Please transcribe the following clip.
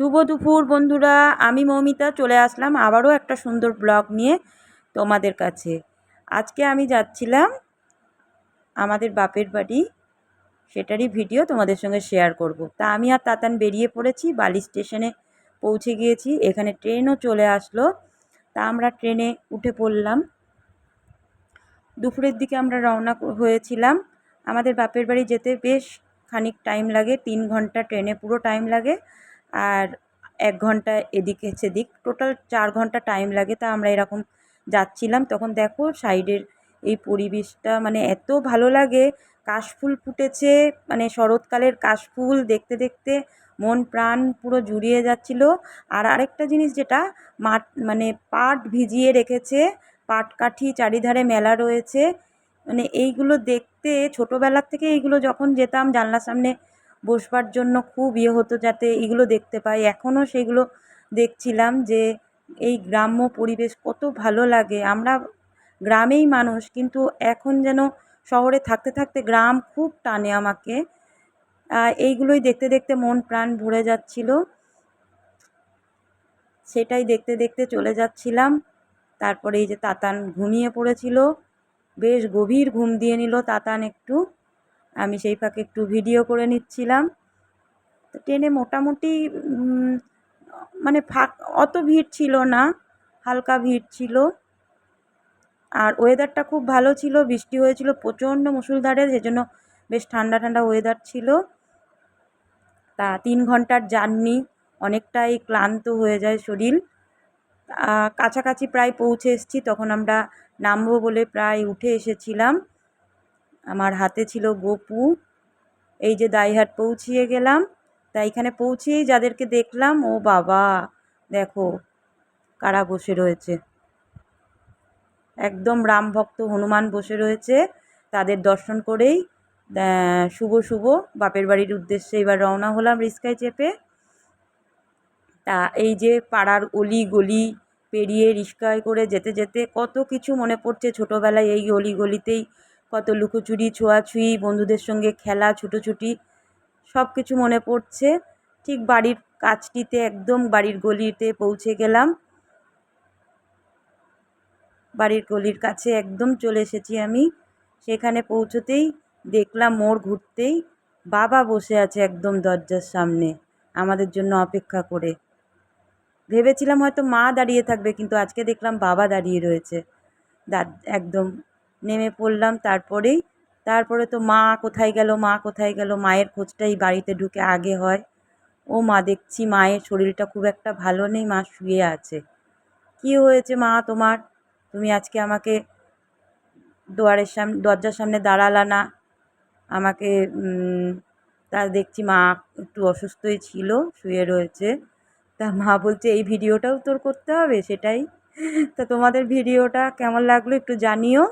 শুভ দুপুর বন্ধুরা, আমি মৌমিতা চলে আসলাম আবারও একটা সুন্দর ব্লগ নিয়ে তোমাদের কাছে। আজকে আমি যাচ্ছিলাম আমাদের বাপের বাড়ি, সেটারই ভিডিও তোমাদের সঙ্গে শেয়ার করব। তা আমি আর তাতান বেরিয়ে পড়েছি, বালি স্টেশনে পৌঁছে গিয়েছি। এখানে ট্রেনও চলে আসলো, তা আমরা ট্রেনে উঠে পড়লাম। দুপুরের দিকে আমরা রওনা হয়েছিলাম। আমাদের বাপের বাড়ি যেতে বেশ খানিক টাইম লাগে, 3 ঘন্টা ট্রেনে পুরো টাইম লাগে, আর 1 ঘন্টা এদিকে সেদিক, টোটাল 4 ঘন্টা টাইম লাগে। তা আমরা এরকম যাচ্ছিলাম, তখন দেখো সাইডের এই পরিবেশটা মানে এত ভালো লাগে। কাশফুল ফুটেছে, মানে শরৎকালের কাশফুল দেখতে দেখতে মন প্রাণ পুরো জুড়িয়ে যাচ্ছিল। আর আরেকটা জিনিস যেটা মানে পাট ভিজিয়ে রেখেছে, পাটকাঠি চারিধারে মেলা রয়েছে, মানে এইগুলো দেখতে ছোটোবেলার থেকে এইগুলো যখন যেতাম জানলার সামনে বসবার জন্য খুব হতো যাতে এইগুলো দেখতে পাই। এখনও সেগুলো দেখছিলাম যে এই গ্রাম্য পরিবেশ কত ভালো লাগে। আমরা গ্রামেই মানুষ, কিন্তু এখন যেন শহরে থাকতে থাকতে গ্রাম খুব টানে আমাকে। এইগুলোই দেখতে দেখতে মন প্রাণ ভরে যাচ্ছিল, সেটাই দেখতে দেখতে চলে যাচ্ছিলাম। তারপরে এই যে তাতান ঘুমিয়ে পড়েছিল, বেশ গভীর ঘুম দিয়ে নিল তাতান একটু। আমি সেই ফাঁকে একটু ভিডিও করে নিচ্ছিলাম। তো ট্রেনে মোটামুটি মানে অত ভিড় ছিল না, হালকা ভিড় ছিল। আর ওয়েদারটা খুব ভালো ছিল, বৃষ্টি হয়েছিল প্রচণ্ড মুষলধারে, সেজন্য বেশ ঠান্ডা ঠান্ডা ওয়েদার ছিল। তা 3 ঘন্টার জার্নি, অনেকটাই ক্লান্ত হয়ে যায় শরীর। কাছাকাছি প্রায় পৌঁছে এসেছি, তখন আমরা নামবো বলে প্রায় উঠে এসেছিলাম। আমার হাতে ছিল গপু। এই যে দাইহাট পৌঁছিয়ে গেলাম। তা এখানে পৌঁছেই যাদেরকে দেখলাম, ও বাবা দেখো কারা বসে রয়েছে, একদম রাম ভক্ত হনুমান বসে রয়েছে। তাদের দর্শন করেই শুভ শুভ বাপের বাড়ির উদ্দেশ্যে এবার রওনা হলাম রিস্কায় চেপে। তা এই যে পাড়ার অলি গলি পেরিয়ে রিস্কায় করে যেতে যেতে কত কিছু মনে পড়ছে ছোটোবেলায়। এই অলি গলিতেই কত লুকোচুরি, ছোঁয়াছুঁয়ি, বন্ধুদের সঙ্গে খেলা, ছুটোছুটি সব কিছু মনে পড়ছে। ঠিক বাড়ির কাছটিতে, একদম বাড়ির গলিতে পৌঁছে গেলাম। বাড়ির গলির কাছে একদম চলে এসেছি আমি। সেখানে পৌঁছতেই দেখলাম মোড় ঘুরতেই বাবা বসে আছে একদম দরজার সামনে আমাদের জন্য অপেক্ষা করে। ভেবেছিলাম হয়তো মা দাঁড়িয়ে থাকবে, কিন্তু আজকে দেখলাম বাবা দাঁড়িয়ে রয়েছে। একদম নেমে পড়লাম। তারপরে তো মা কোথায় গেল, মা কোথায় গেল, মায়ের খোঁজটাই বাড়িতে ঢুকে আগে হয়। ও মা, দেখছি মায়ের শরীরটা খুব একটা ভালো নেই, মা শুয়ে আছে। কী হয়েছে মা তোমার? তুমি আজকে আমাকে দরজার সামনে দাঁড়ালা না আমাকে। তা দেখছি মা একটু অসুস্থই ছিল, শুয়ে রয়েছে। তা মা বলছে এই ভিডিওটাও তোর করতে হবে, সেটাই। তা তোমাদের ভিডিওটা কেমন লাগলো একটু জানিও।